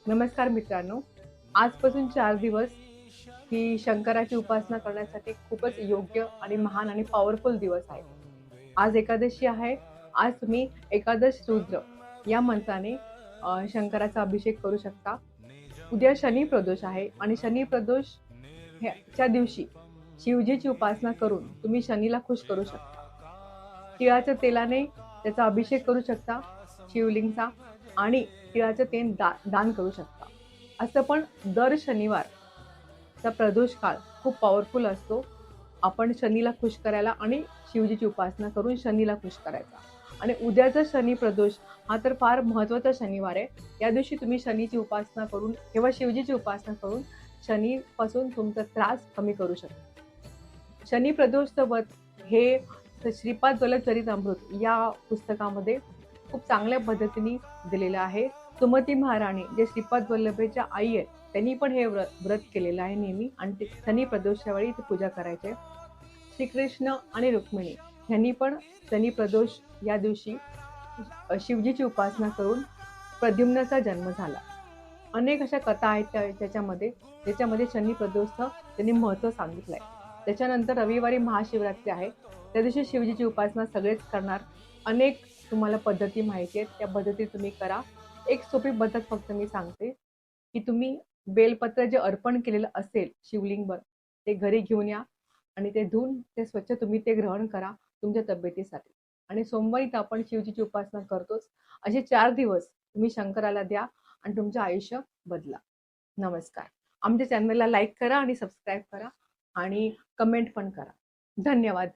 नमस्कार मित्रांनो, आजपासून 4 दिवस ही शंकराची उपासना करण्यासाठी खूपच योग्य आणि महान आणि पॉवरफुल दिवस आहे. आज एकादशी आहे. आज तुम्ही एकादश रुद्र या मंत्राने शंकराचा अभिषेक करू शकता. उद्या शनी प्रदोष आहे आणि शनी प्रदोष च्या दिवशी शिवजीची उपासना करून तुम्ही शनीला खुश करू शकता. तिळाच्या तेलाने त्याचा अभिषेक करू शकता शिवलिंगचा आणि तिळाचं तेल दान करू शकता. असं पण दर शनिवारचा प्रदोष काळ खूप पॉवरफुल असतो. आपण शनीला खुश करायला आणि शिवजीची उपासना करून शनीला खुश करायचा. आणि उद्याचा शनी प्रदोष हा तर फार महत्त्वाचा शनिवार आहे. या दिवशी तुम्ही शनीची उपासना करून किंवा शिवजीची उपासना करून शनीपासून तुमचा त्रास कमी करू शकता. शनी प्रदोषचं व्रत हे श्रीपाद वल्लभ चरितामृत या पुस्तकामध्ये खूप चांगल्या पद्धतीने दिलेलं आहे. सुमती महाराणी जे श्रीपाद वल्लभच्या आई आहेत, त्यांनी पण हे व्रत केलेलं आहे नेहमी आणि ते शनी प्रदोषच्या वेळी ते पूजा करायचे. श्रीकृष्ण आणि रुक्मिणी यांनी पण शनी प्रदोष या दिवशी शिवजीची उपासना करून प्रद्युम्नाचा जन्म झाला. अनेक अशा कथा आहेत ज्याच्यामध्ये शनी प्रदोषचं त्यांनी महत्त्व सांगितलंय. त्याच्यानंतर रविवारी महाशिवरात्री आहे. त्या दिवशी शिवजीची उपासना सगळेच करणार. अनेक तुम्हाला पद्धती माहिती आहेत, त्या पद्धती तुम्ही करा. एक सोपी पद्धत फक्त मी सांगते, की तुम्ही बेलपत्र जे अर्पण केलेलं असेल शिवलिंगवर, ते घरी घेऊन या आणि ते धुवून ते स्वच्छ तुम्ही ते ग्रहण करा तुमच्या तब्येतीसाठी. आणि सोमवारी तर आपण शिवजीची उपासना करतोच. असे 4 दिवस तुम्ही शंकराला द्या आणि तुमचं आयुष्य बदला. नमस्कार. आमच्या चॅनलला लाईक करा आणि सबस्क्राईब करा आणि कमेंट पण करा. धन्यवाद.